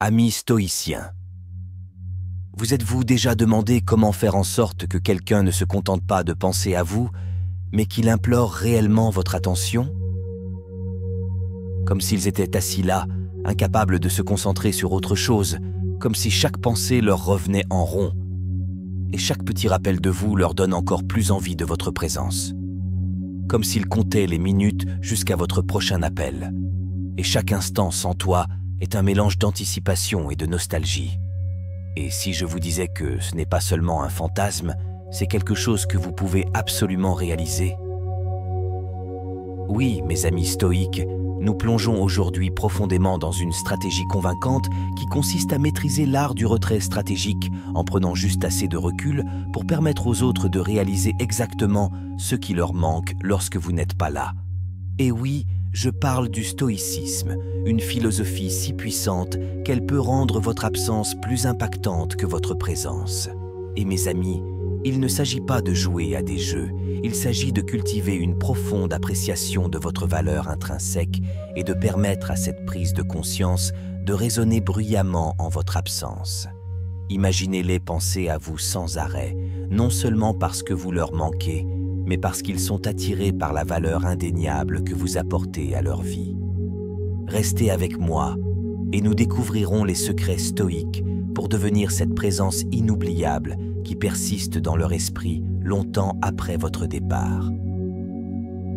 Amis stoïciens, vous êtes-vous déjà demandé comment faire en sorte que quelqu'un ne se contente pas de penser à vous, mais qu'il implore réellement votre attention? Comme s'ils étaient assis là, incapables de se concentrer sur autre chose, comme si chaque pensée leur revenait en rond, et chaque petit rappel de vous leur donne encore plus envie de votre présence. Comme s'ils comptaient les minutes jusqu'à votre prochain appel, et chaque instant sans toi est un mélange d'anticipation et de nostalgie. Et si je vous disais que ce n'est pas seulement un fantasme, c'est quelque chose que vous pouvez absolument réaliser? Oui, mes amis stoïques, nous plongeons aujourd'hui profondément dans une stratégie convaincante qui consiste à maîtriser l'art du retrait stratégique en prenant juste assez de recul pour permettre aux autres de réaliser exactement ce qui leur manque lorsque vous n'êtes pas là. Et oui, je parle du stoïcisme, une philosophie si puissante qu'elle peut rendre votre absence plus impactante que votre présence. Et mes amis, il ne s'agit pas de jouer à des jeux, il s'agit de cultiver une profonde appréciation de votre valeur intrinsèque et de permettre à cette prise de conscience de résonner bruyamment en votre absence. Imaginez-les penser à vous sans arrêt, non seulement parce que vous leur manquez, mais parce qu'ils sont attirés par la valeur indéniable que vous apportez à leur vie. Restez avec moi et nous découvrirons les secrets stoïques pour devenir cette présence inoubliable qui persiste dans leur esprit longtemps après votre départ.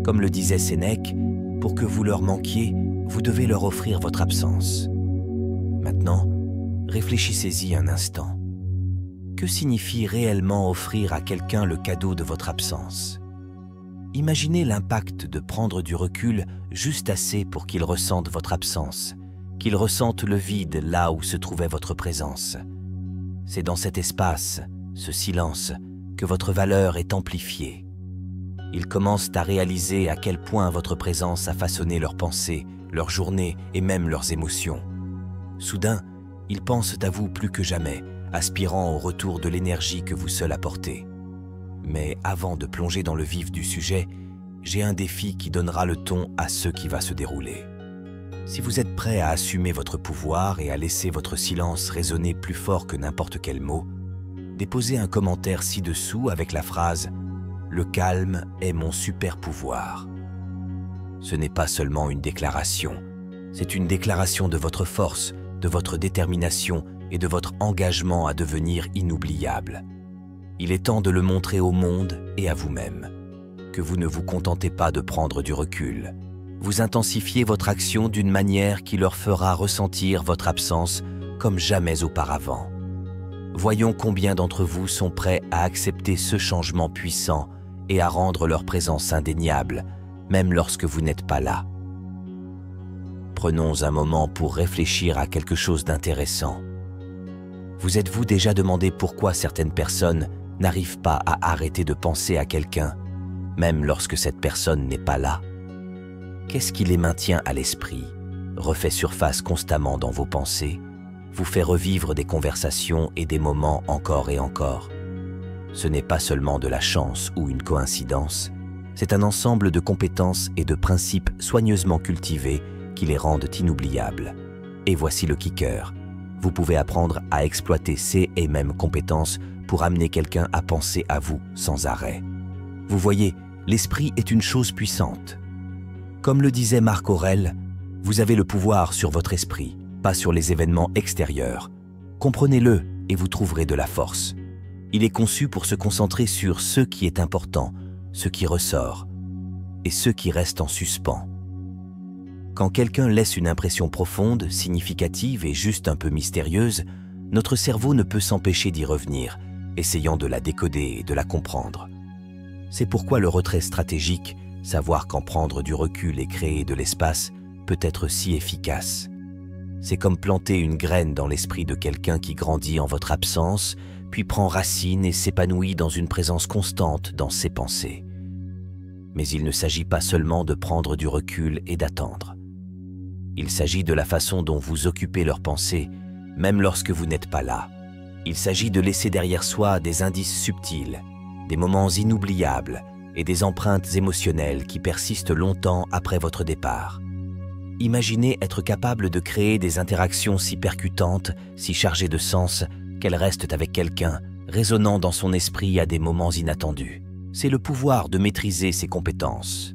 Comme le disait Sénèque, pour que vous leur manquiez, vous devez leur offrir votre absence. Maintenant, réfléchissez-y un instant. Que signifie réellement offrir à quelqu'un le cadeau de votre absence? Imaginez l'impact de prendre du recul juste assez pour qu'il ressente votre absence, qu'il ressente le vide là où se trouvait votre présence. C'est dans cet espace, ce silence, que votre valeur est amplifiée. Ils commencent à réaliser à quel point votre présence a façonné leurs pensées, leurs journées et même leurs émotions. Soudain, ils pensent à vous plus que jamais, aspirant au retour de l'énergie que vous seul apportez. Mais avant de plonger dans le vif du sujet, j'ai un défi qui donnera le ton à ce qui va se dérouler. Si vous êtes prêt à assumer votre pouvoir et à laisser votre silence résonner plus fort que n'importe quel mot, déposez un commentaire ci-dessous avec la phrase « Le calme est mon super pouvoir ». Ce n'est pas seulement une déclaration, c'est une déclaration de votre force, de votre détermination et de votre engagement à devenir inoubliable. Il est temps de le montrer au monde et à vous-même, que vous ne vous contentez pas de prendre du recul. Vous intensifiez votre action d'une manière qui leur fera ressentir votre absence comme jamais auparavant. Voyons combien d'entre vous sont prêts à accepter ce changement puissant et à rendre leur présence indéniable, même lorsque vous n'êtes pas là. Prenons un moment pour réfléchir à quelque chose d'intéressant. Vous êtes-vous déjà demandé pourquoi certaines personnes n'arrivent pas à arrêter de penser à quelqu'un, même lorsque cette personne n'est pas là? Qu'est-ce qui les maintient à l'esprit, refait surface constamment dans vos pensées, vous fait revivre des conversations et des moments encore et encore? Ce n'est pas seulement de la chance ou une coïncidence, c'est un ensemble de compétences et de principes soigneusement cultivés qui les rendent inoubliables. Et voici le kicker. Vous pouvez apprendre à exploiter ces et mêmes compétences pour amener quelqu'un à penser à vous sans arrêt. Vous voyez, l'esprit est une chose puissante. Comme le disait Marc Aurèle, vous avez le pouvoir sur votre esprit, pas sur les événements extérieurs. Comprenez-le et vous trouverez de la force. Il est conçu pour se concentrer sur ce qui est important, ce qui ressort, et ce qui reste en suspens. Quand quelqu'un laisse une impression profonde, significative et juste un peu mystérieuse, notre cerveau ne peut s'empêcher d'y revenir, essayant de la décoder et de la comprendre. C'est pourquoi le retrait stratégique, savoir quand prendre du recul et créer de l'espace, peut être si efficace. C'est comme planter une graine dans l'esprit de quelqu'un qui grandit en votre absence, puis prend racine et s'épanouit dans une présence constante dans ses pensées. Mais il ne s'agit pas seulement de prendre du recul et d'attendre. Il s'agit de la façon dont vous occupez leurs pensées, même lorsque vous n'êtes pas là. Il s'agit de laisser derrière soi des indices subtils, des moments inoubliables et des empreintes émotionnelles qui persistent longtemps après votre départ. Imaginez être capable de créer des interactions si percutantes, si chargées de sens, qu'elles restent avec quelqu'un, résonnant dans son esprit à des moments inattendus. C'est le pouvoir de maîtriser ses compétences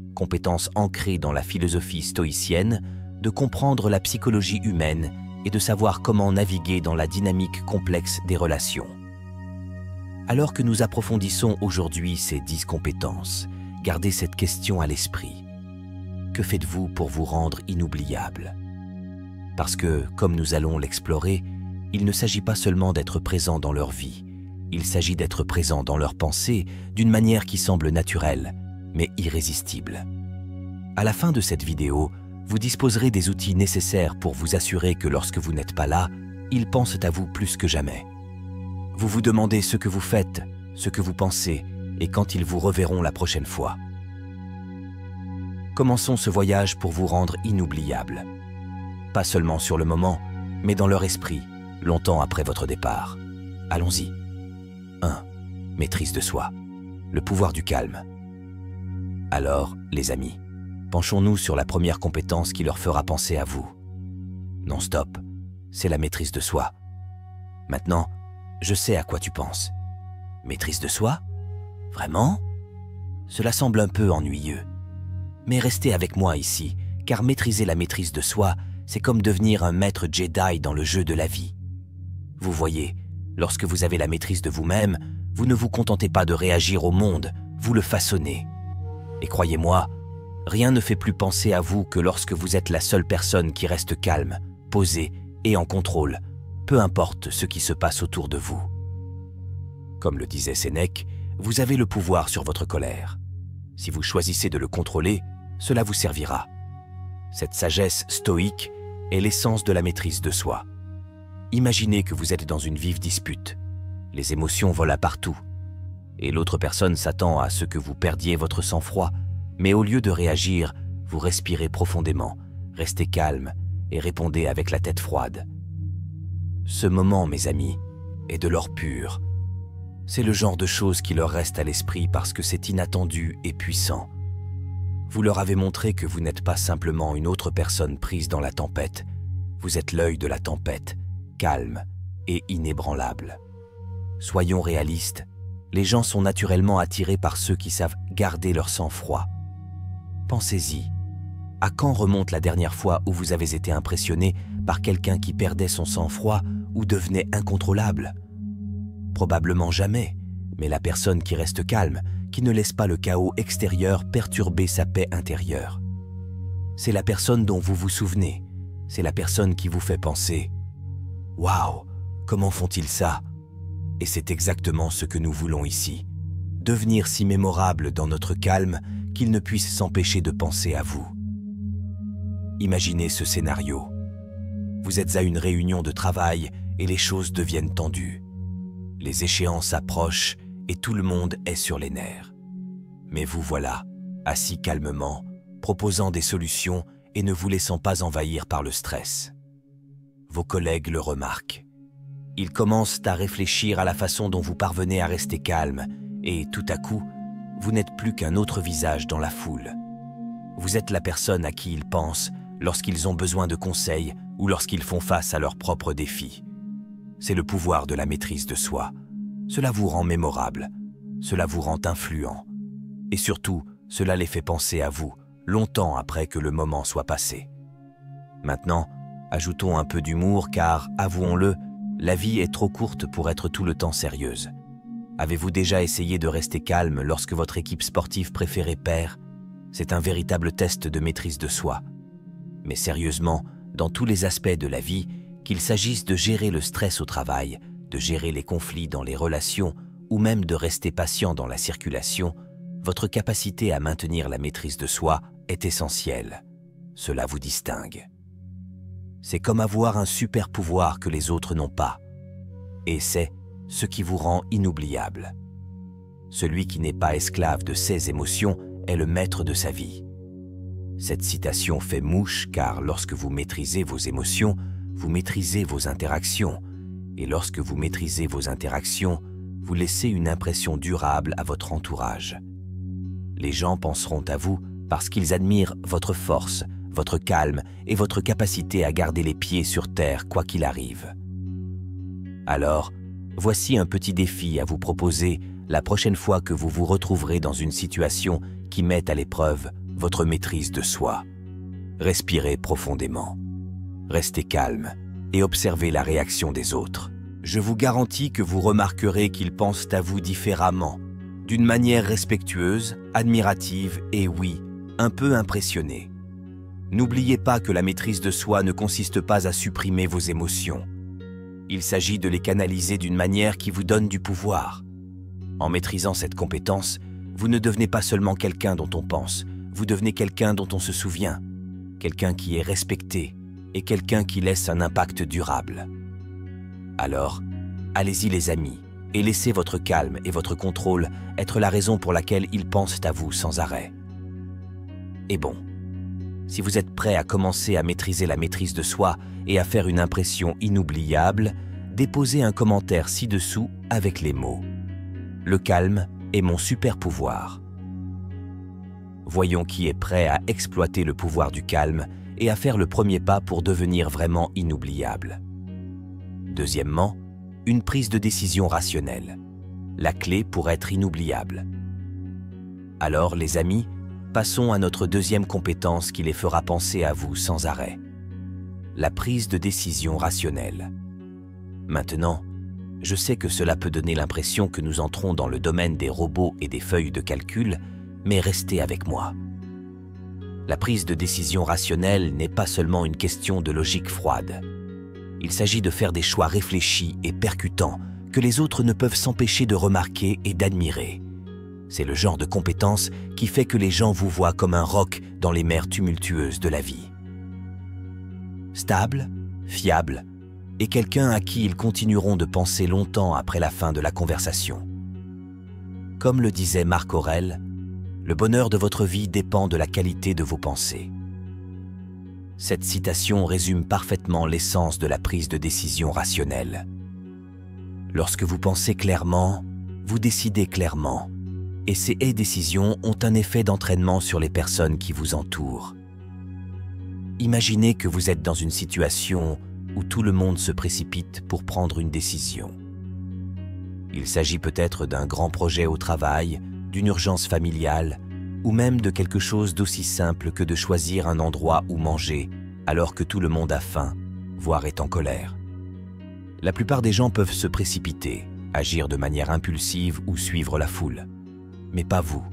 ancrées dans la philosophie stoïcienne, de comprendre la psychologie humaine et de savoir comment naviguer dans la dynamique complexe des relations. Alors que nous approfondissons aujourd'hui ces 10 compétences, gardez cette question à l'esprit. Que faites-vous pour vous rendre inoubliable? Parce que, comme nous allons l'explorer, il ne s'agit pas seulement d'être présent dans leur vie, il s'agit d'être présent dans leurs pensées d'une manière qui semble naturelle, mais irrésistible. À la fin de cette vidéo, vous disposerez des outils nécessaires pour vous assurer que lorsque vous n'êtes pas là, ils pensent à vous plus que jamais. Vous vous demandez ce que vous faites, ce que vous pensez, et quand ils vous reverront la prochaine fois. Commençons ce voyage pour vous rendre inoubliable. Pas seulement sur le moment, mais dans leur esprit, longtemps après votre départ. Allons-y. 1. Maîtrise de soi. Le pouvoir du calme. Alors, les amis, penchons-nous sur la première compétence qui leur fera penser à vous. Non, stop, c'est la maîtrise de soi. Maintenant, je sais à quoi tu penses. Maîtrise de soi? Vraiment? Cela semble un peu ennuyeux. Mais restez avec moi ici, car maîtriser la maîtrise de soi, c'est comme devenir un maître Jedi dans le jeu de la vie. Vous voyez, lorsque vous avez la maîtrise de vous-même, vous ne vous contentez pas de réagir au monde, vous le façonnez. Et croyez-moi, rien ne fait plus penser à vous que lorsque vous êtes la seule personne qui reste calme, posée et en contrôle, peu importe ce qui se passe autour de vous. Comme le disait Sénèque, vous avez le pouvoir sur votre colère. Si vous choisissez de le contrôler, cela vous servira. Cette sagesse stoïque est l'essence de la maîtrise de soi. Imaginez que vous êtes dans une vive dispute. Les émotions volent partout. Et l'autre personne s'attend à ce que vous perdiez votre sang-froid, mais au lieu de réagir, vous respirez profondément, restez calme et répondez avec la tête froide. Ce moment, mes amis, est de l'or pur. C'est le genre de choses qui leur reste à l'esprit parce que c'est inattendu et puissant. Vous leur avez montré que vous n'êtes pas simplement une autre personne prise dans la tempête. Vous êtes l'œil de la tempête, calme et inébranlable. Soyons réalistes, les gens sont naturellement attirés par ceux qui savent garder leur sang-froid. Pensez-y, à quand remonte la dernière fois où vous avez été impressionné par quelqu'un qui perdait son sang-froid ou devenait incontrôlable? Probablement jamais, mais la personne qui reste calme, qui ne laisse pas le chaos extérieur perturber sa paix intérieure. C'est la personne dont vous vous souvenez, c'est la personne qui vous fait penser « Waouh, comment font-ils ça ?» Et c'est exactement ce que nous voulons ici, devenir si mémorable dans notre calme qu'ils ne puissent s'empêcher de penser à vous. Imaginez ce scénario. Vous êtes à une réunion de travail et les choses deviennent tendues. Les échéances approchent et tout le monde est sur les nerfs. Mais vous voilà, assis calmement, proposant des solutions et ne vous laissant pas envahir par le stress. Vos collègues le remarquent. Ils commencent à réfléchir à la façon dont vous parvenez à rester calme et tout à coup, vous n'êtes plus qu'un autre visage dans la foule. Vous êtes la personne à qui ils pensent lorsqu'ils ont besoin de conseils ou lorsqu'ils font face à leurs propres défis. C'est le pouvoir de la maîtrise de soi. Cela vous rend mémorable, cela vous rend influent. Et surtout, cela les fait penser à vous, longtemps après que le moment soit passé. Maintenant, ajoutons un peu d'humour car, avouons-le, la vie est trop courte pour être tout le temps sérieuse. Avez-vous déjà essayé de rester calme lorsque votre équipe sportive préférée perd? C'est un véritable test de maîtrise de soi. Mais sérieusement, dans tous les aspects de la vie, qu'il s'agisse de gérer le stress au travail, de gérer les conflits dans les relations ou même de rester patient dans la circulation, votre capacité à maintenir la maîtrise de soi est essentielle. Cela vous distingue. C'est comme avoir un super pouvoir que les autres n'ont pas. Et c'est ce qui vous rend inoubliable. Celui qui n'est pas esclave de ses émotions est le maître de sa vie. Cette citation fait mouche car lorsque vous maîtrisez vos émotions, vous maîtrisez vos interactions. Et lorsque vous maîtrisez vos interactions, vous laissez une impression durable à votre entourage. Les gens penseront à vous parce qu'ils admirent votre force, votre calme et votre capacité à garder les pieds sur terre quoi qu'il arrive. Alors, voici un petit défi à vous proposer la prochaine fois que vous vous retrouverez dans une situation qui met à l'épreuve votre maîtrise de soi. Respirez profondément, restez calme et observez la réaction des autres. Je vous garantis que vous remarquerez qu'ils pensent à vous différemment, d'une manière respectueuse, admirative et oui, un peu impressionnée. N'oubliez pas que la maîtrise de soi ne consiste pas à supprimer vos émotions. Il s'agit de les canaliser d'une manière qui vous donne du pouvoir. En maîtrisant cette compétence, vous ne devenez pas seulement quelqu'un dont on pense, vous devenez quelqu'un dont on se souvient, quelqu'un qui est respecté et quelqu'un qui laisse un impact durable. Alors, allez-y les amis, et laissez votre calme et votre contrôle être la raison pour laquelle ils pensent à vous sans arrêt. Et bon, si vous êtes prêt à commencer à maîtriser la maîtrise de soi et à faire une impression inoubliable, déposez un commentaire ci-dessous avec les mots « Le calme est mon super pouvoir ». Voyons qui est prêt à exploiter le pouvoir du calme et à faire le premier pas pour devenir vraiment inoubliable. Deuxièmement, une prise de décision rationnelle, la clé pour être inoubliable. Alors, les amis, passons à notre deuxième compétence qui les fera penser à vous sans arrêt. La prise de décision rationnelle. Maintenant, je sais que cela peut donner l'impression que nous entrons dans le domaine des robots et des feuilles de calcul, mais restez avec moi. La prise de décision rationnelle n'est pas seulement une question de logique froide. Il s'agit de faire des choix réfléchis et percutants que les autres ne peuvent s'empêcher de remarquer et d'admirer. C'est le genre de compétence qui fait que les gens vous voient comme un roc dans les mers tumultueuses de la vie. Stable, fiable, et quelqu'un à qui ils continueront de penser longtemps après la fin de la conversation. Comme le disait Marc Aurèle, le bonheur de votre vie dépend de la qualité de vos pensées. Cette citation résume parfaitement l'essence de la prise de décision rationnelle. Lorsque vous pensez clairement, vous décidez clairement, et ces décisions ont un effet d'entraînement sur les personnes qui vous entourent. Imaginez que vous êtes dans une situation où tout le monde se précipite pour prendre une décision. Il s'agit peut-être d'un grand projet au travail, d'une urgence familiale, ou même de quelque chose d'aussi simple que de choisir un endroit où manger, alors que tout le monde a faim, voire est en colère. La plupart des gens peuvent se précipiter, agir de manière impulsive ou suivre la foule. Mais pas vous.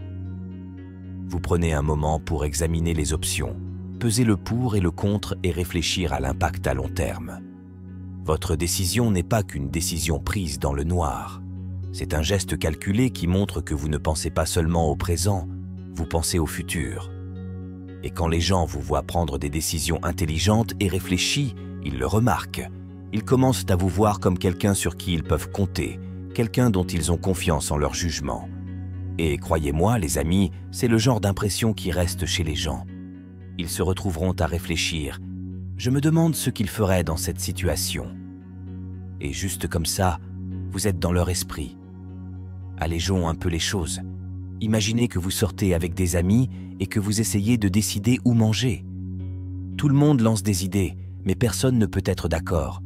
Vous prenez un moment pour examiner les options, peser le pour et le contre et réfléchir à l'impact à long terme. Votre décision n'est pas qu'une décision prise dans le noir. C'est un geste calculé qui montre que vous ne pensez pas seulement au présent, vous pensez au futur. Et quand les gens vous voient prendre des décisions intelligentes et réfléchies, ils le remarquent. Ils commencent à vous voir comme quelqu'un sur qui ils peuvent compter, quelqu'un dont ils ont confiance en leur jugement. Et croyez-moi, les amis, c'est le genre d'impression qui reste chez les gens. Ils se retrouveront à réfléchir. Je me demande ce qu'ils feraient dans cette situation. Et juste comme ça, vous êtes dans leur esprit. Allégeons un peu les choses. Imaginez que vous sortez avec des amis et que vous essayez de décider où manger. Tout le monde lance des idées, mais personne ne peut être d'accord.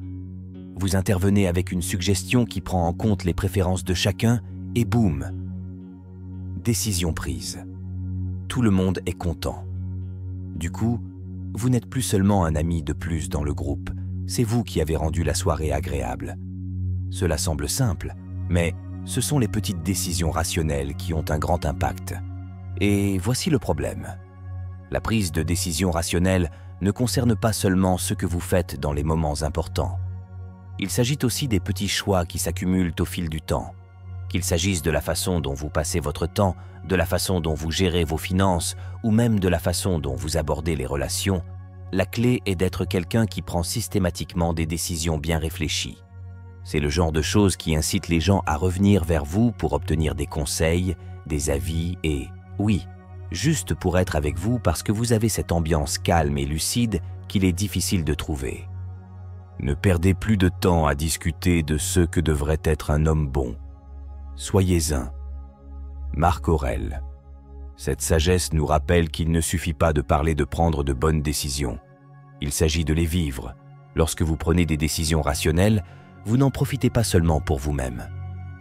Vous intervenez avec une suggestion qui prend en compte les préférences de chacun et boum! Décision prise. Tout le monde est content. Du coup, vous n'êtes plus seulement un ami de plus dans le groupe, c'est vous qui avez rendu la soirée agréable. Cela semble simple, mais ce sont les petites décisions rationnelles qui ont un grand impact. Et voici le problème. La prise de décision rationnelle ne concerne pas seulement ce que vous faites dans les moments importants. Il s'agit aussi des petits choix qui s'accumulent au fil du temps. Qu'il s'agisse de la façon dont vous passez votre temps, de la façon dont vous gérez vos finances ou même de la façon dont vous abordez les relations, la clé est d'être quelqu'un qui prend systématiquement des décisions bien réfléchies. C'est le genre de choses qui incite les gens à revenir vers vous pour obtenir des conseils, des avis et, oui, juste pour être avec vous parce que vous avez cette ambiance calme et lucide qu'il est difficile de trouver. Ne perdez plus de temps à discuter de ce que devrait être un homme bon. Soyez-un. Marc Aurèle. Cette sagesse nous rappelle qu'il ne suffit pas de parler de prendre de bonnes décisions. Il s'agit de les vivre. Lorsque vous prenez des décisions rationnelles, vous n'en profitez pas seulement pour vous-même.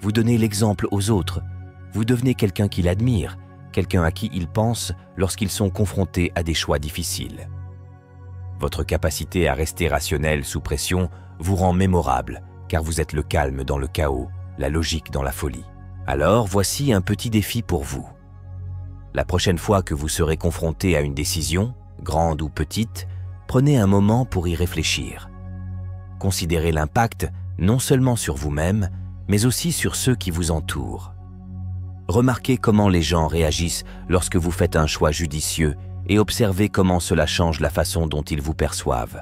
Vous donnez l'exemple aux autres. Vous devenez quelqu'un qu'il admire, quelqu'un à qui ils pensent lorsqu'ils sont confrontés à des choix difficiles. Votre capacité à rester rationnel sous pression vous rend mémorable, car vous êtes le calme dans le chaos, la logique dans la folie. Alors, voici un petit défi pour vous. La prochaine fois que vous serez confronté à une décision, grande ou petite, prenez un moment pour y réfléchir. Considérez l'impact non seulement sur vous-même, mais aussi sur ceux qui vous entourent. Remarquez comment les gens réagissent lorsque vous faites un choix judicieux et observez comment cela change la façon dont ils vous perçoivent.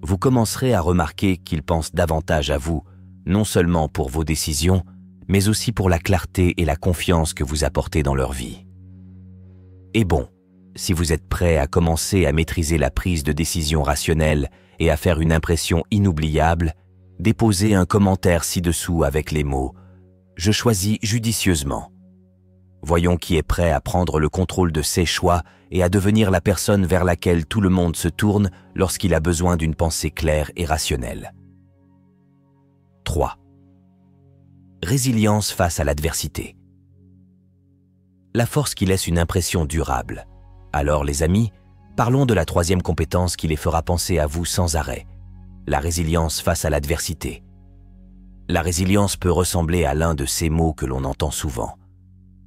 Vous commencerez à remarquer qu'ils pensent davantage à vous, non seulement pour vos décisions, mais aussi pour la clarté et la confiance que vous apportez dans leur vie. Et bon, si vous êtes prêt à commencer à maîtriser la prise de décision rationnelle et à faire une impression inoubliable, déposez un commentaire ci-dessous avec les mots « Je choisis judicieusement ». Voyons qui est prêt à prendre le contrôle de ses choix et à devenir la personne vers laquelle tout le monde se tourne lorsqu'il a besoin d'une pensée claire et rationnelle. 3. Résilience face à l'adversité. La force qui laisse une impression durable. Alors les amis, parlons de la troisième compétence qui les fera penser à vous sans arrêt. La résilience face à l'adversité. La résilience peut ressembler à l'un de ces mots que l'on entend souvent.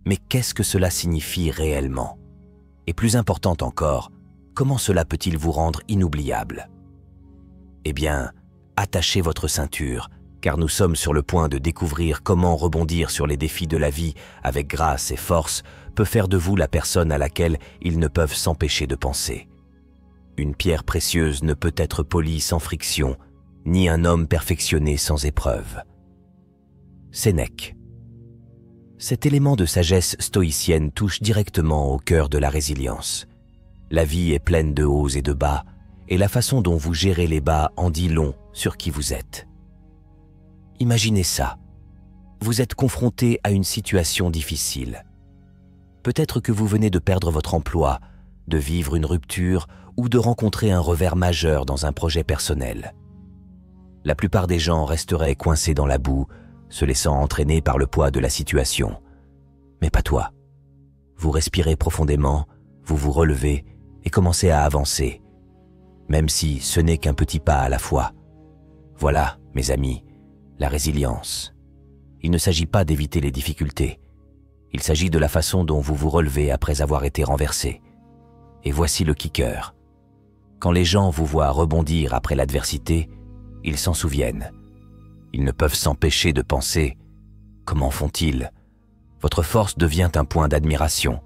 Mais qu'est-ce que cela signifie réellement? Et plus important encore, comment cela peut-il vous rendre inoubliable? Eh bien, attachez votre ceinture, car nous sommes sur le point de découvrir comment rebondir sur les défis de la vie avec grâce et force peut faire de vous la personne à laquelle ils ne peuvent s'empêcher de penser. Une pierre précieuse ne peut être polie sans friction, ni un homme perfectionné sans épreuve. Sénèque. Cet élément de sagesse stoïcienne touche directement au cœur de la résilience. La vie est pleine de hauts et de bas, et la façon dont vous gérez les bas en dit long sur qui vous êtes. Imaginez ça. Vous êtes confronté à une situation difficile. Peut-être que vous venez de perdre votre emploi, de vivre une rupture ou de rencontrer un revers majeur dans un projet personnel. La plupart des gens resteraient coincés dans la boue, se laissant entraîner par le poids de la situation. Mais pas toi. Vous respirez profondément, vous vous relevez et commencez à avancer, même si ce n'est qu'un petit pas à la fois. Voilà, mes amis, la résilience. Il ne s'agit pas d'éviter les difficultés. Il s'agit de la façon dont vous vous relevez après avoir été renversé. Et voici le kicker. Quand les gens vous voient rebondir après l'adversité, ils s'en souviennent. Ils ne peuvent s'empêcher de penser « Comment font-ils » Votre force devient un point d'admiration,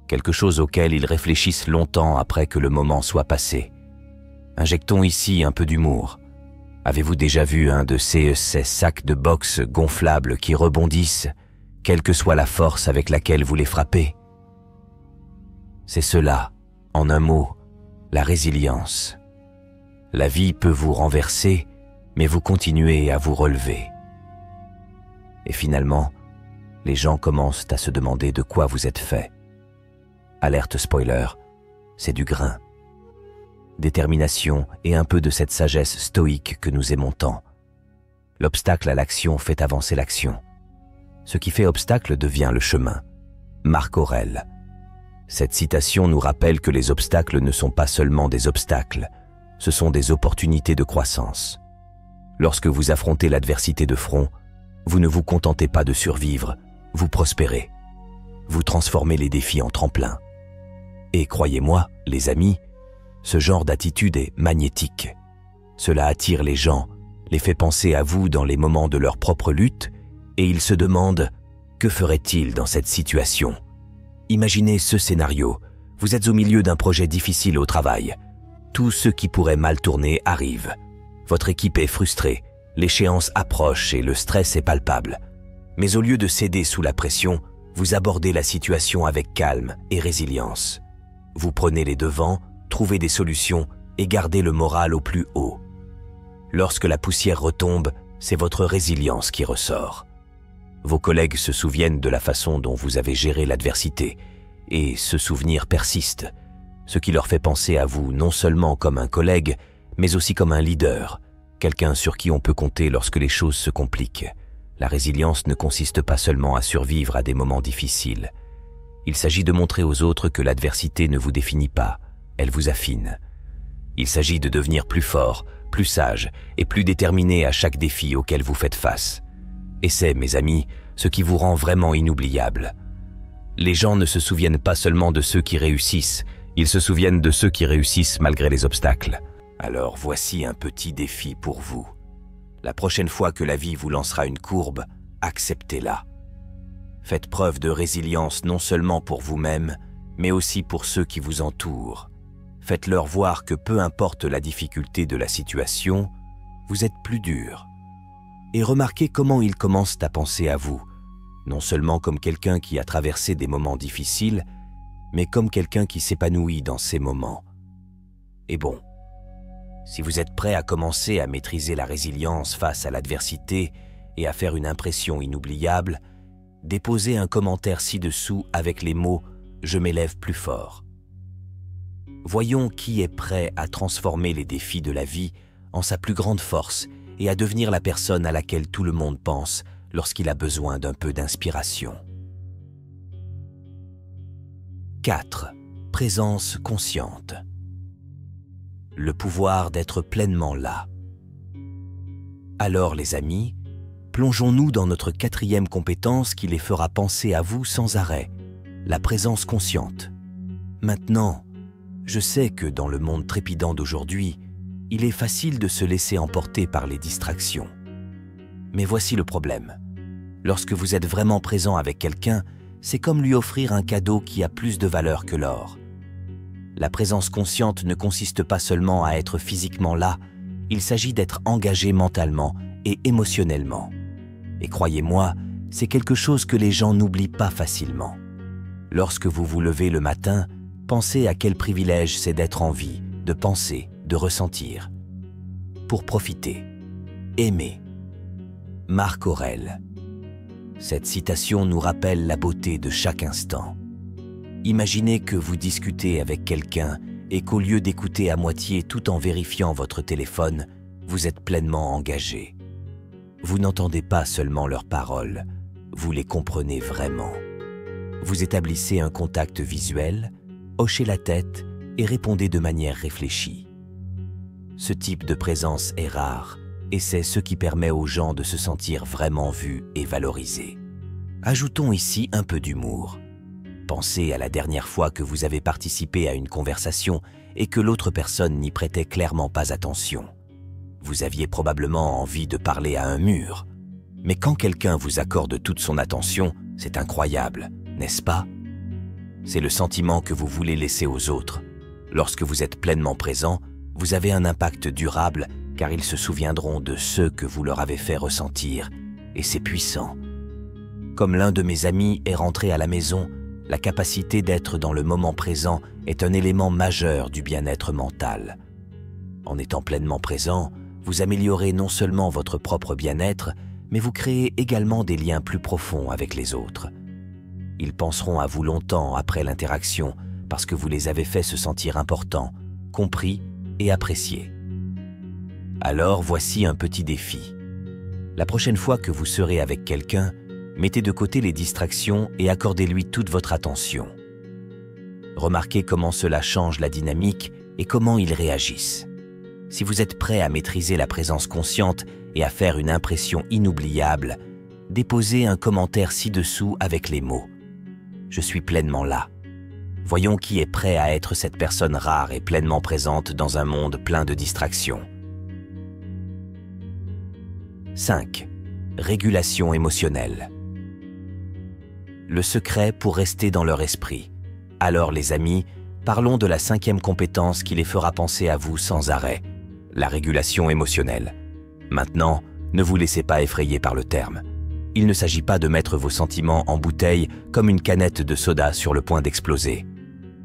quelque chose auquel ils réfléchissent longtemps après que le moment soit passé. Injectons ici un peu d'humour. Avez-vous déjà vu un de ces sacs de boxe gonflables qui rebondissent, quelle que soit la force avec laquelle vous les frappez? C'est cela, en un mot, la résilience. La vie peut vous renverser, mais vous continuez à vous relever. Et finalement, les gens commencent à se demander de quoi vous êtes fait. Alerte spoiler, c'est du grain. Détermination et un peu de cette sagesse stoïque que nous aimons tant. L'obstacle à l'action fait avancer l'action. Ce qui fait obstacle devient le chemin. Marc Aurèle. Cette citation nous rappelle que les obstacles ne sont pas seulement des obstacles, ce sont des opportunités de croissance. Lorsque vous affrontez l'adversité de front, vous ne vous contentez pas de survivre, vous prospérez. Vous transformez les défis en tremplin. Et croyez-moi, les amis, ce genre d'attitude est magnétique. Cela attire les gens, les fait penser à vous dans les moments de leur propre lutte, et ils se demandent « Que ferait-il dans cette situation ?» Imaginez ce scénario. Vous êtes au milieu d'un projet difficile au travail. Tout ce qui pourrait mal tourner arrive. Votre équipe est frustrée, l'échéance approche et le stress est palpable. Mais au lieu de céder sous la pression, vous abordez la situation avec calme et résilience. Vous prenez les devants, trouvez des solutions et gardez le moral au plus haut. Lorsque la poussière retombe, c'est votre résilience qui ressort. Vos collègues se souviennent de la façon dont vous avez géré l'adversité et ce souvenir persiste, ce qui leur fait penser à vous non seulement comme un collègue, mais aussi comme un leader, quelqu'un sur qui on peut compter lorsque les choses se compliquent. La résilience ne consiste pas seulement à survivre à des moments difficiles. Il s'agit de montrer aux autres que l'adversité ne vous définit pas, elle vous affine. Il s'agit de devenir plus fort, plus sage et plus déterminé à chaque défi auquel vous faites face. Et c'est, mes amis, ce qui vous rend vraiment inoubliable. Les gens ne se souviennent pas seulement de ceux qui réussissent, ils se souviennent de ceux qui réussissent malgré les obstacles. Alors voici un petit défi pour vous. La prochaine fois que la vie vous lancera une courbe, acceptez-la. Faites preuve de résilience non seulement pour vous-même, mais aussi pour ceux qui vous entourent. Faites-leur voir que peu importe la difficulté de la situation, vous êtes plus dur. Et remarquez comment ils commencent à penser à vous, non seulement comme quelqu'un qui a traversé des moments difficiles, mais comme quelqu'un qui s'épanouit dans ces moments. Et bon, si vous êtes prêt à commencer à maîtriser la résilience face à l'adversité et à faire une impression inoubliable, déposez un commentaire ci-dessous avec les mots « Je m'élève plus fort ». Voyons qui est prêt à transformer les défis de la vie en sa plus grande force et à devenir la personne à laquelle tout le monde pense lorsqu'il a besoin d'un peu d'inspiration. 4. Présence consciente. Le pouvoir d'être pleinement là. Alors les amis, plongeons-nous dans notre 4e compétence qui les fera penser à vous sans arrêt, la présence consciente. Maintenant, je sais que dans le monde trépidant d'aujourd'hui, il est facile de se laisser emporter par les distractions. Mais voici le problème. Lorsque vous êtes vraiment présent avec quelqu'un, c'est comme lui offrir un cadeau qui a plus de valeur que l'or. La présence consciente ne consiste pas seulement à être physiquement là, il s'agit d'être engagé mentalement et émotionnellement. Et croyez-moi, c'est quelque chose que les gens n'oublient pas facilement. Lorsque vous vous levez le matin, pensez à quel privilège c'est d'être en vie, de penser, de ressentir. Pour profiter, aimer. Marc Aurèle. Cette citation nous rappelle la beauté de chaque instant. Imaginez que vous discutez avec quelqu'un et qu'au lieu d'écouter à moitié tout en vérifiant votre téléphone, vous êtes pleinement engagé. Vous n'entendez pas seulement leurs paroles, vous les comprenez vraiment. Vous établissez un contact visuel, hochez la tête et répondez de manière réfléchie. Ce type de présence est rare et c'est ce qui permet aux gens de se sentir vraiment vus et valorisés. Ajoutons ici un peu d'humour. Pensez à la dernière fois que vous avez participé à une conversation et que l'autre personne n'y prêtait clairement pas attention. Vous aviez probablement envie de parler à un mur. Mais quand quelqu'un vous accorde toute son attention, c'est incroyable, n'est-ce pas? C'est le sentiment que vous voulez laisser aux autres. Lorsque vous êtes pleinement présent, vous avez un impact durable car ils se souviendront de ce que vous leur avez fait ressentir, et c'est puissant. Comme l'un de mes amis est rentré à la maison, la capacité d'être dans le moment présent est un élément majeur du bien-être mental. En étant pleinement présent, vous améliorez non seulement votre propre bien-être, mais vous créez également des liens plus profonds avec les autres. Ils penseront à vous longtemps après l'interaction parce que vous les avez fait se sentir importants, compris et appréciés. Alors voici un petit défi. La prochaine fois que vous serez avec quelqu'un, mettez de côté les distractions et accordez-lui toute votre attention. Remarquez comment cela change la dynamique et comment ils réagissent. Si vous êtes prêt à maîtriser la présence consciente et à faire une impression inoubliable, déposez un commentaire ci-dessous avec les mots « Je suis pleinement là ». Voyons qui est prêt à être cette personne rare et pleinement présente dans un monde plein de distractions. 5. Régulation émotionnelle. Le secret pour rester dans leur esprit. Alors les amis, parlons de la 5e compétence qui les fera penser à vous sans arrêt, la régulation émotionnelle. Maintenant, ne vous laissez pas effrayer par le terme. Il ne s'agit pas de mettre vos sentiments en bouteille comme une canette de soda sur le point d'exploser.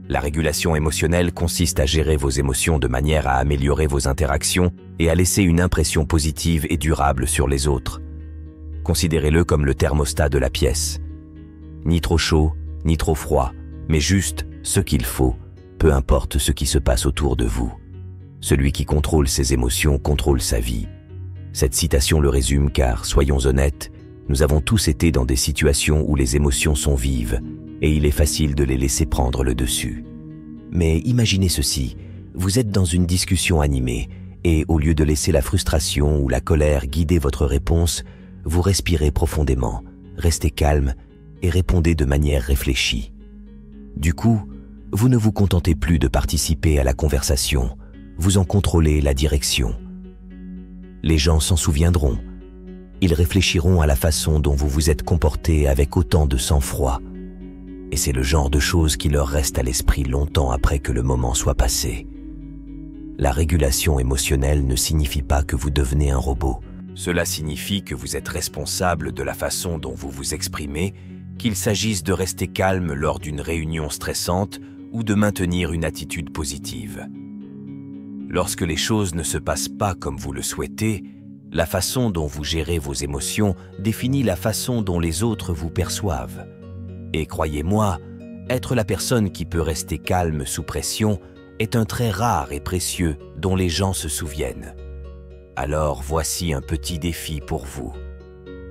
La régulation émotionnelle consiste à gérer vos émotions de manière à améliorer vos interactions et à laisser une impression positive et durable sur les autres. Considérez-le comme le thermostat de la pièce. Ni trop chaud, ni trop froid, mais juste ce qu'il faut, peu importe ce qui se passe autour de vous. Celui qui contrôle ses émotions contrôle sa vie. Cette citation le résume car, soyons honnêtes, nous avons tous été dans des situations où les émotions sont vives et il est facile de les laisser prendre le dessus. Mais imaginez ceci, vous êtes dans une discussion animée et au lieu de laisser la frustration ou la colère guider votre réponse, vous respirez profondément, restez calme et répondez de manière réfléchie. Du coup, vous ne vous contentez plus de participer à la conversation, vous en contrôlez la direction. Les gens s'en souviendront. Ils réfléchiront à la façon dont vous vous êtes comporté avec autant de sang-froid. Et c'est le genre de choses qui leur reste à l'esprit longtemps après que le moment soit passé. La régulation émotionnelle ne signifie pas que vous devenez un robot. Cela signifie que vous êtes responsable de la façon dont vous vous exprimez, qu'il s'agisse de rester calme lors d'une réunion stressante ou de maintenir une attitude positive. Lorsque les choses ne se passent pas comme vous le souhaitez, la façon dont vous gérez vos émotions définit la façon dont les autres vous perçoivent. Et croyez-moi, être la personne qui peut rester calme sous pression est un trait rare et précieux dont les gens se souviennent. Alors voici un petit défi pour vous.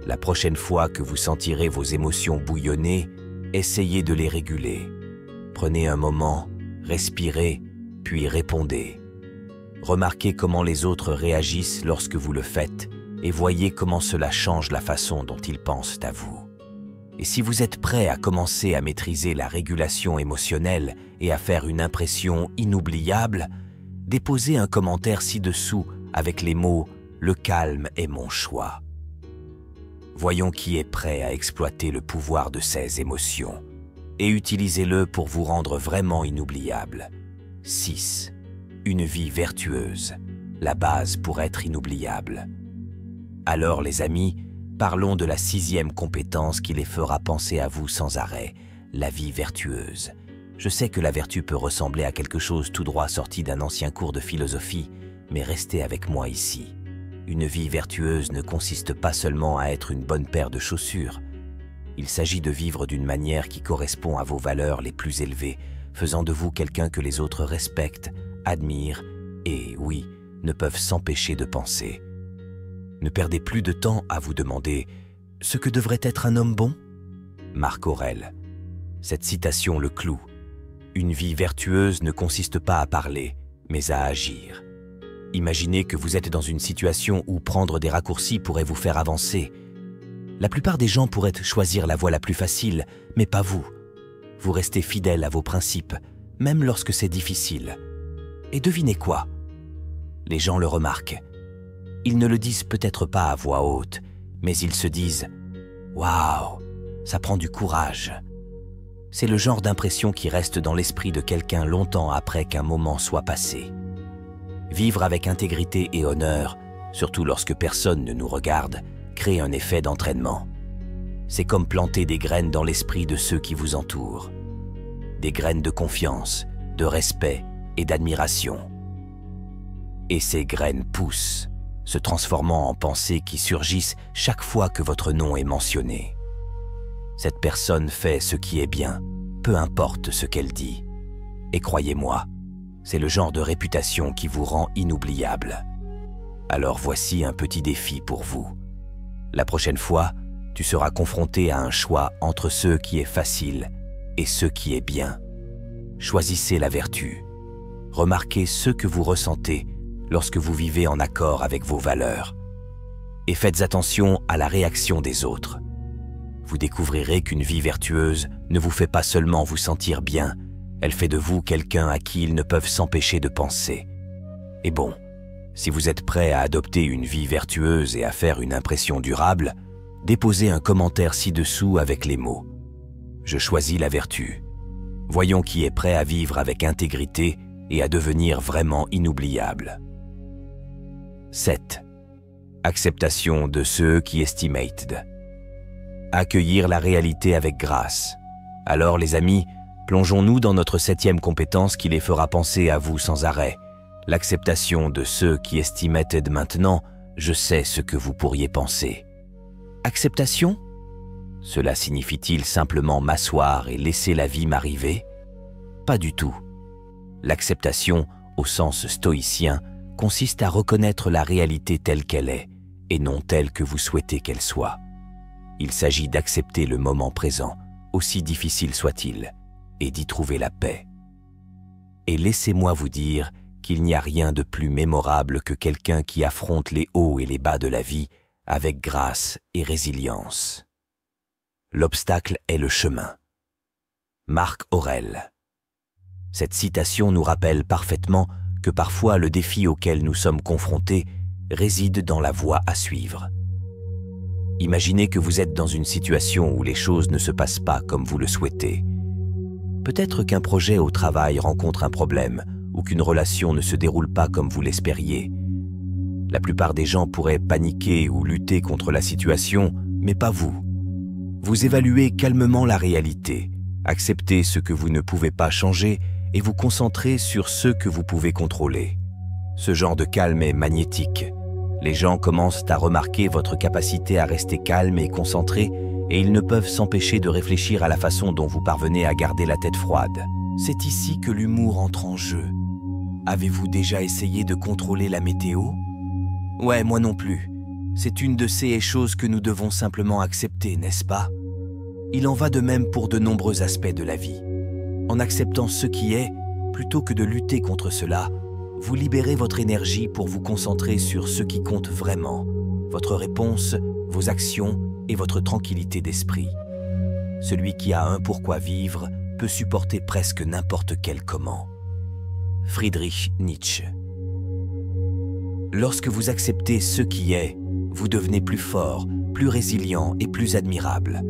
La prochaine fois que vous sentirez vos émotions bouillonner, essayez de les réguler. Prenez un moment, respirez, puis répondez. Remarquez comment les autres réagissent lorsque vous le faites et voyez comment cela change la façon dont ils pensent à vous. Et si vous êtes prêt à commencer à maîtriser la régulation émotionnelle et à faire une impression inoubliable, déposez un commentaire ci-dessous avec les mots « Le calme est mon choix ». Voyons qui est prêt à exploiter le pouvoir de ses émotions et utilisez-le pour vous rendre vraiment inoubliable. 6. Une vie vertueuse, la base pour être inoubliable. Alors les amis, parlons de la 6e compétence qui les fera penser à vous sans arrêt, la vie vertueuse. Je sais que la vertu peut ressembler à quelque chose tout droit sorti d'un ancien cours de philosophie, mais restez avec moi ici. Une vie vertueuse ne consiste pas seulement à être une bonne paire de chaussures. Il s'agit de vivre d'une manière qui correspond à vos valeurs les plus élevées, faisant de vous quelqu'un que les autres respectent, admirent et, oui, ne peuvent s'empêcher de penser. Ne perdez plus de temps à vous demander « Ce que devrait être un homme bon ?» Marc Aurèle. Cette citation le cloue. Une vie vertueuse ne consiste pas à parler, mais à agir. Imaginez que vous êtes dans une situation où prendre des raccourcis pourrait vous faire avancer. La plupart des gens pourraient choisir la voie la plus facile, mais pas vous. Vous restez fidèle à vos principes, même lorsque c'est difficile. Et devinez quoi? Les gens le remarquent. Ils ne le disent peut-être pas à voix haute, mais ils se disent « Waouh, ça prend du courage ». C'est le genre d'impression qui reste dans l'esprit de quelqu'un longtemps après qu'un moment soit passé. Vivre avec intégrité et honneur, surtout lorsque personne ne nous regarde, crée un effet d'entraînement. C'est comme planter des graines dans l'esprit de ceux qui vous entourent. Des graines de confiance, de respect et d'admiration. Et ces graines poussent, se transformant en pensées qui surgissent chaque fois que votre nom est mentionné. Cette personne fait ce qui est bien, peu importe ce qu'elle dit. Et croyez-moi, c'est le genre de réputation qui vous rend inoubliable. Alors voici un petit défi pour vous. La prochaine fois, tu seras confronté à un choix entre ce qui est facile et ce qui est bien. Choisissez la vertu. Remarquez ce que vous ressentez lorsque vous vivez en accord avec vos valeurs. Et faites attention à la réaction des autres. Vous découvrirez qu'une vie vertueuse ne vous fait pas seulement vous sentir bien, elle fait de vous quelqu'un à qui ils ne peuvent s'empêcher de penser. Et bon, si vous êtes prêt à adopter une vie vertueuse et à faire une impression durable, déposez un commentaire ci-dessous avec les mots « Je choisis la vertu ». Voyons qui est prêt à vivre avec intégrité et à devenir vraiment inoubliable. 7. Acceptation de ceux qui estimated. Accueillir la réalité avec grâce. Alors les amis, plongeons-nous dans notre 7e compétence qui les fera penser à vous sans arrêt. L'acceptation de ceux qui estimated. Maintenant, je sais ce que vous pourriez penser. Acceptation? Cela signifie-t-il simplement m'asseoir et laisser la vie m'arriver? Pas du tout. L'acceptation, au sens stoïcien, consiste à reconnaître la réalité telle qu'elle est, et non telle que vous souhaitez qu'elle soit. Il s'agit d'accepter le moment présent, aussi difficile soit-il, et d'y trouver la paix. Et laissez-moi vous dire qu'il n'y a rien de plus mémorable que quelqu'un qui affronte les hauts et les bas de la vie avec grâce et résilience. L'obstacle est le chemin. Marc Aurèle. Cette citation nous rappelle parfaitement que parfois le défi auquel nous sommes confrontés réside dans la voie à suivre. Imaginez que vous êtes dans une situation où les choses ne se passent pas comme vous le souhaitez. Peut-être qu'un projet au travail rencontre un problème ou qu'une relation ne se déroule pas comme vous l'espériez. La plupart des gens pourraient paniquer ou lutter contre la situation, mais pas vous. Vous évaluez calmement la réalité, acceptez ce que vous ne pouvez pas changer et vous concentrez sur ce que vous pouvez contrôler. Ce genre de calme est magnétique. Les gens commencent à remarquer votre capacité à rester calme et concentré et ils ne peuvent s'empêcher de réfléchir à la façon dont vous parvenez à garder la tête froide. C'est ici que l'humour entre en jeu. Avez-vous déjà essayé de contrôler la météo? Ouais, moi non plus. C'est une de ces choses que nous devons simplement accepter, n'est-ce pas? Il en va de même pour de nombreux aspects de la vie. En acceptant ce qui est, plutôt que de lutter contre cela, vous libérez votre énergie pour vous concentrer sur ce qui compte vraiment, votre réponse, vos actions et votre tranquillité d'esprit. Celui qui a un pourquoi vivre peut supporter presque n'importe quel comment. Friedrich Nietzsche. Lorsque vous acceptez ce qui est, vous devenez plus fort, plus résilient et plus admirable.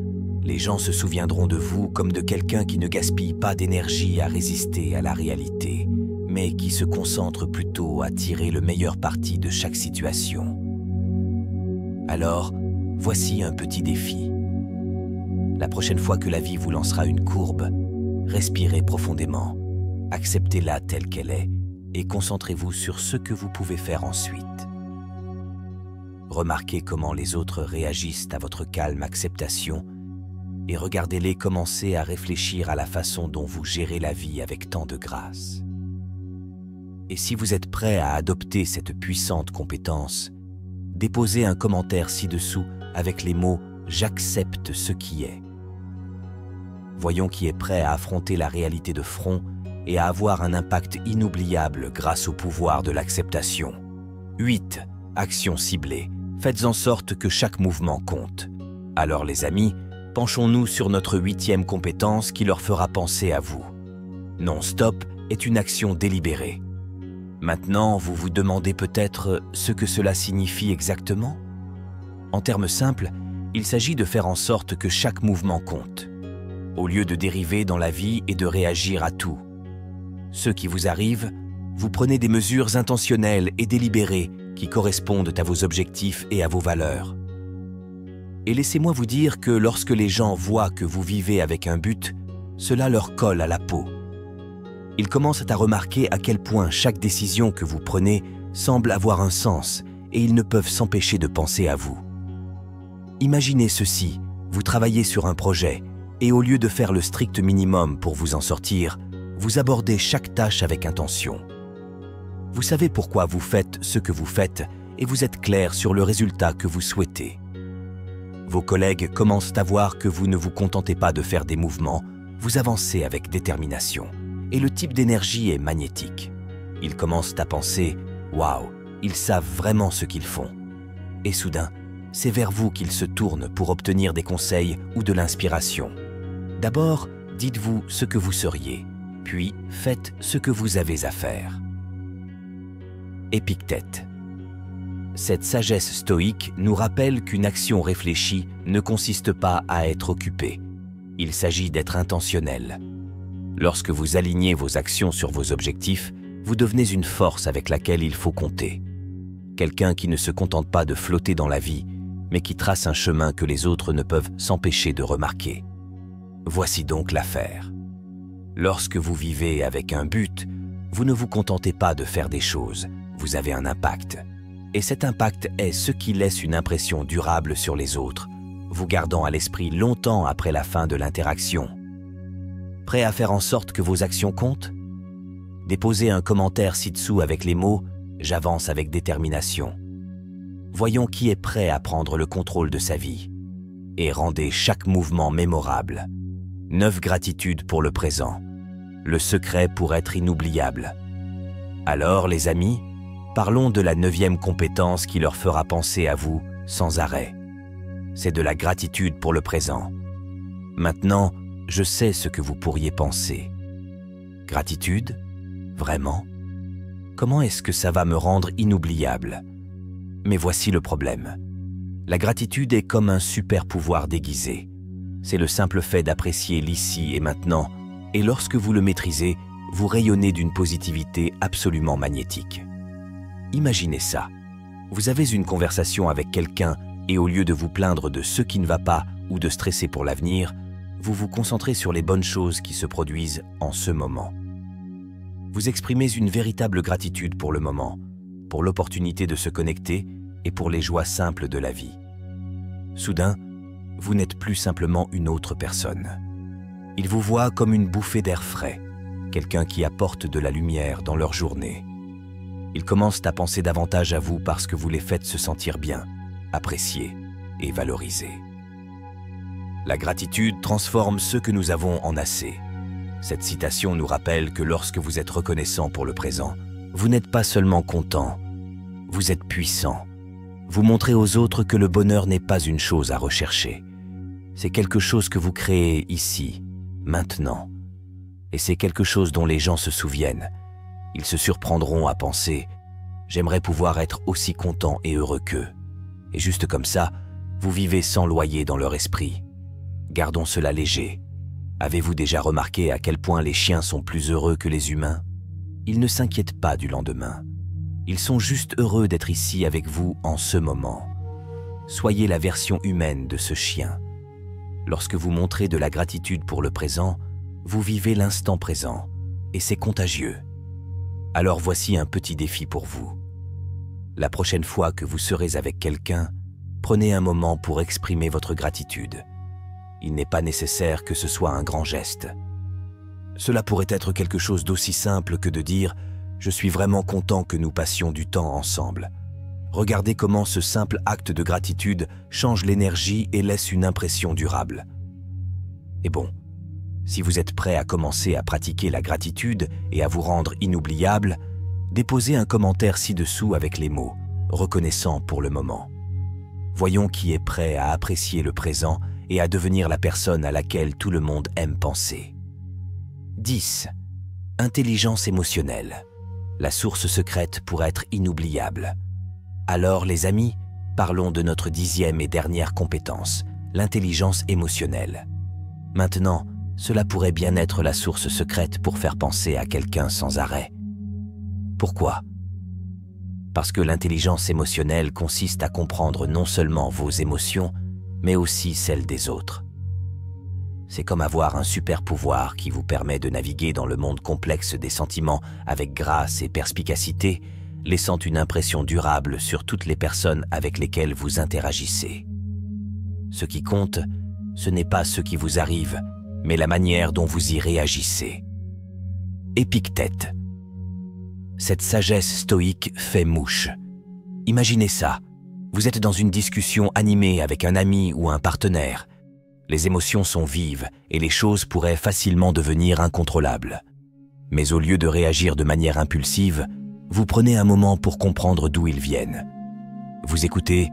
Les gens se souviendront de vous comme de quelqu'un qui ne gaspille pas d'énergie à résister à la réalité, mais qui se concentre plutôt à tirer le meilleur parti de chaque situation. Alors, voici un petit défi. La prochaine fois que la vie vous lancera une courbe, respirez profondément, acceptez-la telle qu'elle est et concentrez-vous sur ce que vous pouvez faire ensuite. Remarquez comment les autres réagissent à votre calme acceptation et regardez-les commencer à réfléchir à la façon dont vous gérez la vie avec tant de grâce. Et si vous êtes prêt à adopter cette puissante compétence, déposez un commentaire ci-dessous avec les mots « J'accepte ce qui est ». Voyons qui est prêt à affronter la réalité de front et à avoir un impact inoubliable grâce au pouvoir de l'acceptation. 8. Action ciblée. Faites en sorte que chaque mouvement compte. Alors les amis, penchons-nous sur notre 8e compétence qui leur fera penser à vous. Non-stop est une action délibérée. Maintenant, vous vous demandez peut-être ce que cela signifie exactement? En termes simples, il s'agit de faire en sorte que chaque mouvement compte, au lieu de dériver dans la vie et de réagir à tout. Ce qui vous arrive, vous prenez des mesures intentionnelles et délibérées qui correspondent à vos objectifs et à vos valeurs. Et laissez-moi vous dire que lorsque les gens voient que vous vivez avec un but, cela leur colle à la peau. Ils commencent à remarquer à quel point chaque décision que vous prenez semble avoir un sens et ils ne peuvent s'empêcher de penser à vous. Imaginez ceci, vous travaillez sur un projet et au lieu de faire le strict minimum pour vous en sortir, vous abordez chaque tâche avec intention. Vous savez pourquoi vous faites ce que vous faites et vous êtes clair sur le résultat que vous souhaitez. Vos collègues commencent à voir que vous ne vous contentez pas de faire des mouvements, vous avancez avec détermination. Et le type d'énergie est magnétique. Ils commencent à penser « Waouh, ils savent vraiment ce qu'ils font ». Et soudain, c'est vers vous qu'ils se tournent pour obtenir des conseils ou de l'inspiration. D'abord, dites-vous ce que vous seriez, puis faites ce que vous avez à faire. Épictète. Cette sagesse stoïque nous rappelle qu'une action réfléchie ne consiste pas à être occupée. Il s'agit d'être intentionnel. Lorsque vous alignez vos actions sur vos objectifs, vous devenez une force avec laquelle il faut compter. Quelqu'un qui ne se contente pas de flotter dans la vie, mais qui trace un chemin que les autres ne peuvent s'empêcher de remarquer. Voici donc l'affaire. Lorsque vous vivez avec un but, vous ne vous contentez pas de faire des choses, vous avez un impact. Et cet impact est ce qui laisse une impression durable sur les autres, vous gardant à l'esprit longtemps après la fin de l'interaction. Prêt à faire en sorte que vos actions comptent? Déposez un commentaire ci-dessous avec les mots « J'avance avec détermination ». Voyons qui est prêt à prendre le contrôle de sa vie. Et rendez chaque mouvement mémorable. 9 gratitudes pour le présent. Le secret pour être inoubliable. Alors, les amis, parlons de la 9e compétence qui leur fera penser à vous sans arrêt. C'est de la gratitude pour le présent. Maintenant, je sais ce que vous pourriez penser. Gratitude? Vraiment? Comment est-ce que ça va me rendre inoubliable? Mais voici le problème. La gratitude est comme un super pouvoir déguisé. C'est le simple fait d'apprécier l'ici et maintenant, et lorsque vous le maîtrisez, vous rayonnez d'une positivité absolument magnétique. Imaginez ça. Vous avez une conversation avec quelqu'un et au lieu de vous plaindre de ce qui ne va pas ou de stresser pour l'avenir, vous vous concentrez sur les bonnes choses qui se produisent en ce moment. Vous exprimez une véritable gratitude pour le moment, pour l'opportunité de se connecter et pour les joies simples de la vie. Soudain, vous n'êtes plus simplement une autre personne. Ils vous voient comme une bouffée d'air frais, quelqu'un qui apporte de la lumière dans leur journée. Ils commencent à penser davantage à vous parce que vous les faites se sentir bien, appréciés et valorisés. La gratitude transforme ce que nous avons en assez. Cette citation nous rappelle que lorsque vous êtes reconnaissant pour le présent, vous n'êtes pas seulement content, vous êtes puissant. Vous montrez aux autres que le bonheur n'est pas une chose à rechercher. C'est quelque chose que vous créez ici, maintenant. Et c'est quelque chose dont les gens se souviennent. Ils se surprendront à penser « J'aimerais pouvoir être aussi content et heureux qu'eux ». Et juste comme ça, vous vivez sans loyer dans leur esprit. Gardons cela léger. Avez-vous déjà remarqué à quel point les chiens sont plus heureux que les humains? Ils ne s'inquiètent pas du lendemain. Ils sont juste heureux d'être ici avec vous en ce moment. Soyez la version humaine de ce chien. Lorsque vous montrez de la gratitude pour le présent, vous vivez l'instant présent, et c'est contagieux. Alors voici un petit défi pour vous. La prochaine fois que vous serez avec quelqu'un, prenez un moment pour exprimer votre gratitude. Il n'est pas nécessaire que ce soit un grand geste. Cela pourrait être quelque chose d'aussi simple que de dire « Je suis vraiment content que nous passions du temps ensemble ». Regardez comment ce simple acte de gratitude change l'énergie et laisse une impression durable. Et bon, si vous êtes prêt à commencer à pratiquer la gratitude et à vous rendre inoubliable, déposez un commentaire ci-dessous avec les mots « reconnaissant pour le moment ». Voyons qui est prêt à apprécier le présent et à devenir la personne à laquelle tout le monde aime penser. 10. Intelligence émotionnelle. La source secrète pour être inoubliable. Alors, les amis, parlons de notre 10e et dernière compétence, l'intelligence émotionnelle. Maintenant, cela pourrait bien être la source secrète pour faire penser à quelqu'un sans arrêt. Pourquoi? Parce que l'intelligence émotionnelle consiste à comprendre non seulement vos émotions, mais aussi celles des autres. C'est comme avoir un super pouvoir qui vous permet de naviguer dans le monde complexe des sentiments avec grâce et perspicacité, laissant une impression durable sur toutes les personnes avec lesquelles vous interagissez. Ce qui compte, ce n'est pas ce qui vous arrive, mais la manière dont vous y réagissez. Épictète. Cette sagesse stoïque fait mouche. Imaginez ça, vous êtes dans une discussion animée avec un ami ou un partenaire. Les émotions sont vives et les choses pourraient facilement devenir incontrôlables. Mais au lieu de réagir de manière impulsive, vous prenez un moment pour comprendre d'où ils viennent. Vous écoutez,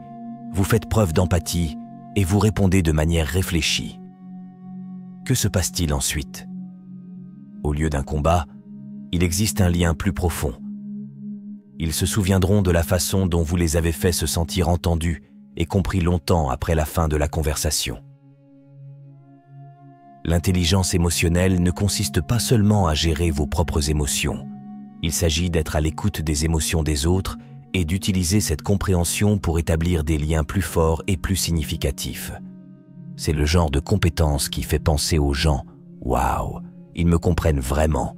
vous faites preuve d'empathie et vous répondez de manière réfléchie. Que se passe-t-il ensuite? Au lieu d'un combat, il existe un lien plus profond. Ils se souviendront de la façon dont vous les avez fait se sentir entendus et compris longtemps après la fin de la conversation. L'intelligence émotionnelle ne consiste pas seulement à gérer vos propres émotions. Il s'agit d'être à l'écoute des émotions des autres et d'utiliser cette compréhension pour établir des liens plus forts et plus significatifs. C'est le genre de compétence qui fait penser aux gens « Waouh, ils me comprennent vraiment !»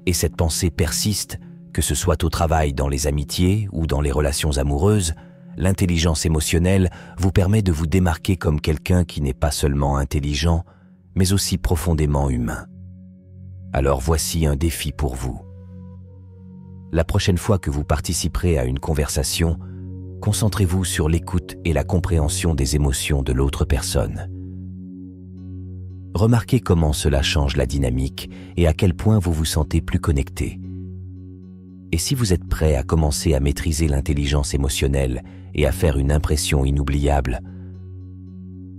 Et cette pensée persiste, que ce soit au travail, dans les amitiés ou dans les relations amoureuses, L'intelligence émotionnelle vous permet de vous démarquer comme quelqu'un qui n'est pas seulement intelligent, mais aussi profondément humain. Alors voici un défi pour vous. La prochaine fois que vous participerez à une conversation, concentrez-vous sur l'écoute et la compréhension des émotions de l'autre personne. Remarquez comment cela change la dynamique et à quel point vous vous sentez plus connecté. Et si vous êtes prêt à commencer à maîtriser l'intelligence émotionnelle et à faire une impression inoubliable,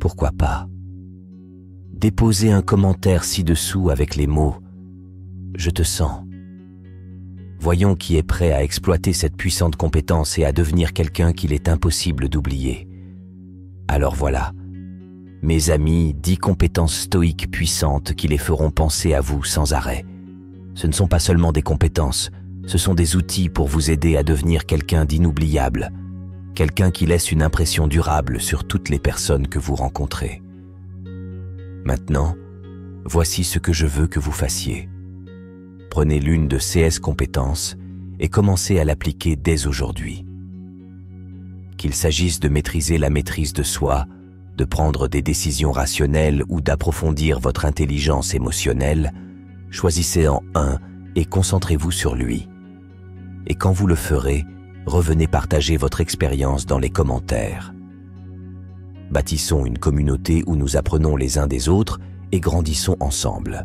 pourquoi pas? Déposez un commentaire ci-dessous avec les mots « Je te sens ». Voyons qui est prêt à exploiter cette puissante compétence et à devenir quelqu'un qu'il est impossible d'oublier. Alors voilà, mes amis, 10 compétences stoïques puissantes qui les feront penser à vous sans arrêt. Ce ne sont pas seulement des compétences, ce sont des outils pour vous aider à devenir quelqu'un d'inoubliable, quelqu'un qui laisse une impression durable sur toutes les personnes que vous rencontrez. Maintenant, voici ce que je veux que vous fassiez. Prenez l'une de ces compétences et commencez à l'appliquer dès aujourd'hui. Qu'il s'agisse de maîtriser la maîtrise de soi, de prendre des décisions rationnelles ou d'approfondir votre intelligence émotionnelle, choisissez en un et concentrez-vous sur lui. Et quand vous le ferez, revenez partager votre expérience dans les commentaires. Bâtissons une communauté où nous apprenons les uns des autres et grandissons ensemble.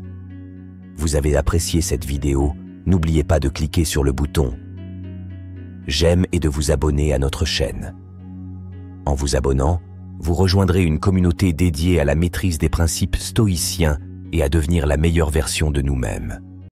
Vous avez apprécié cette vidéo, n'oubliez pas de cliquer sur le bouton j'aime et de vous abonner à notre chaîne. En vous abonnant, vous rejoindrez une communauté dédiée à la maîtrise des principes stoïciens et à devenir la meilleure version de nous-mêmes.